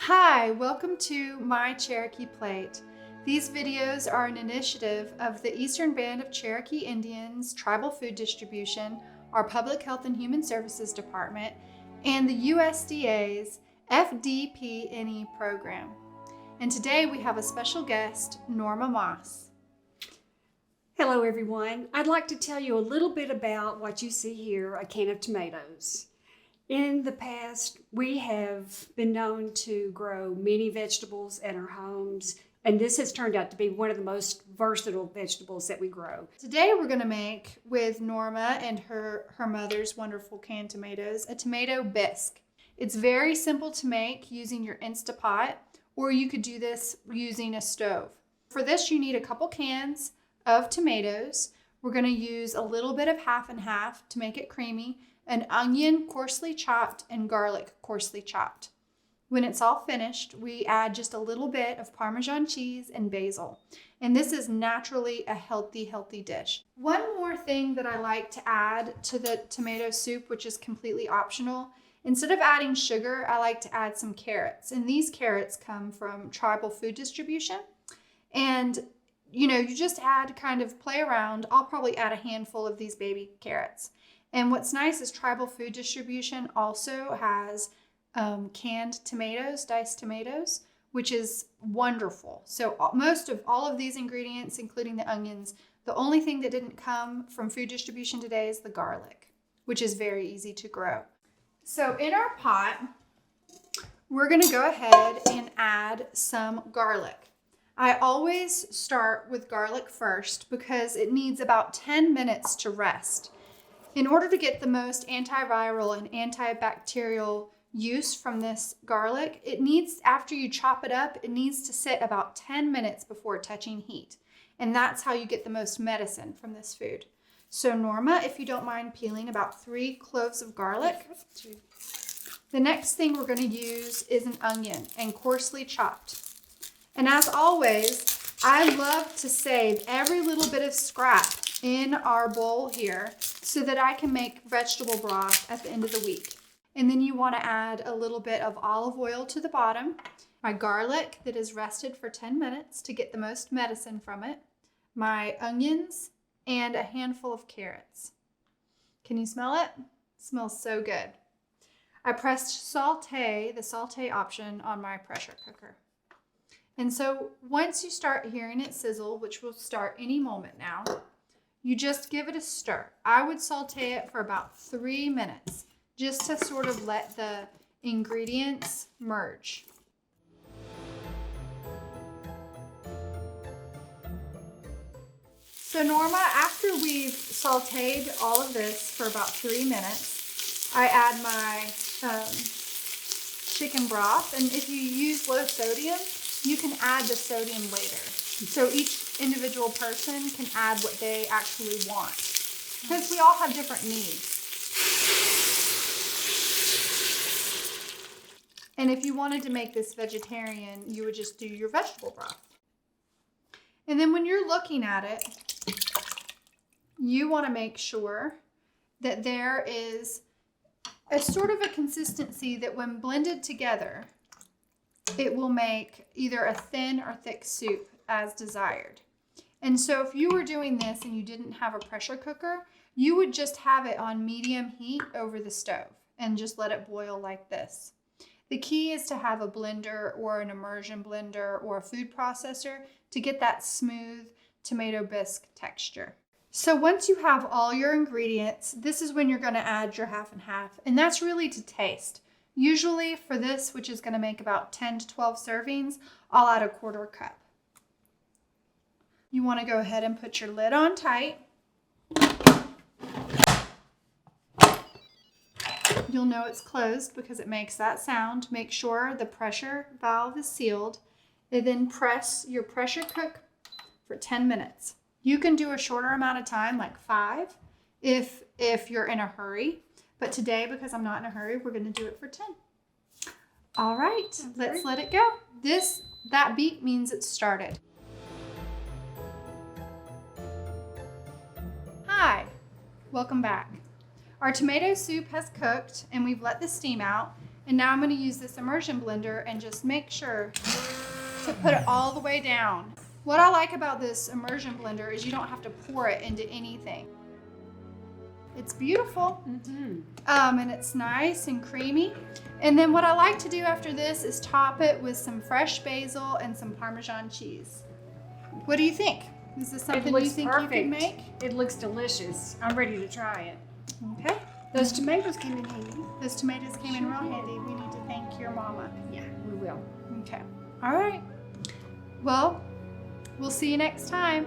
Hi, welcome to My Cherokee Plate. These videos are an initiative of the Eastern Band of Cherokee Indians Tribal Food Distribution, our Public Health and Human Services Department, and the USDA's FDPNE program. And today we have a special guest, Norma Moss. Hello everyone. I'd like to tell you a little bit about what you see here, a can of tomatoes. In the past, we have been known to grow many vegetables in our homes, and this has turned out to be one of the most versatile vegetables that we grow. Today we're going to make, with Norma and her mother's wonderful canned tomatoes, a tomato bisque. It's very simple to make using your Instapot, or you could do this using a stove. For this, you need a couple cans of tomatoes. We're going to use a little bit of half and half to make it creamy, an onion coarsely chopped, and garlic coarsely chopped. When it's all finished, we add just a little bit of Parmesan cheese and basil. And this is naturally a healthy dish. One more thing that I like to add to the tomato soup, which is completely optional, instead of adding sugar, I like to add some carrots. And these carrots come from Tribal Food Distribution. And you just add, play around. I'll probably add a handful of these baby carrots. And what's nice is Tribal Food Distribution also has canned tomatoes, diced tomatoes, which is wonderful. So most of all of these ingredients, including the onions, the only thing that didn't come from food distribution today is the garlic, which is very easy to grow. So in our pot, we're going to go ahead and add some garlic. I always start with garlic first because it needs about 10 minutes to rest. In order to get the most antiviral and antibacterial use from this garlic, it needs, after you chop it up, it needs to sit about 10 minutes before touching heat. And that's how you get the most medicine from this food. So Norma, if you don't mind peeling about 3 cloves of garlic. The next thing we're going to use is an onion, and coarsely chopped. And as always, I love to save every little bit of scrap in our bowl here so that I can make vegetable broth at the end of the week. And then you want to add a little bit of olive oil to the bottom, my garlic that is rested for 10 minutes to get the most medicine from it, my onions, and a handful of carrots. Can you smell it? It smells so good. I pressed the saute option on my pressure cooker. And so once you start hearing it sizzle, which will start any moment now, you just give it a stir. I would saute it for about 3 minutes, just to sort of let the ingredients merge. So Norma, after we've sauteed all of this for about 3 minutes, I add my chicken broth. And if you use low sodium, you can add the sodium later. So each individual person can add what they actually want, because we all have different needs. And if you wanted to make this vegetarian, you would just do your vegetable broth. And then when you're looking at it, you want to make sure that there is a sort of a consistency that when blended together, it will make either a thin or thick soup as desired. And so if you were doing this and you didn't have a pressure cooker, you would just have it on medium heat over the stove and just let it boil like this. The key is to have a blender or an immersion blender or a food processor to get that smooth tomato bisque texture. So once you have all your ingredients, this is when you're going to add your half and half, and that's really to taste. Usually for this, which is going to make about 10 to 12 servings, I'll add a 1/4 cup. You want to go ahead and put your lid on tight. You'll know it's closed because it makes that sound. Make sure the pressure valve is sealed, and then press your pressure cook for 10 minutes. You can do a shorter amount of time, like 5, if you're in a hurry. But today, because I'm not in a hurry, we're going to do it for 10. All right, let's let it go. That beep means it's started. Hi, welcome back. Our tomato soup has cooked and we've let the steam out. And now I'm going to use this immersion blender and just make sure to put it all the way down. What I like about this immersion blender is you don't have to pour it into anything. It's beautiful. And it's nice and creamy. And then what I like to do after this is top it with some fresh basil and some Parmesan cheese. What do you think? Is this something you think you can make? It looks delicious. I'm ready to try it. Okay. Those tomatoes came in handy. Those tomatoes came in real handy. We need to thank your mama. Yeah, we will. Okay. All right. Well, we'll see you next time.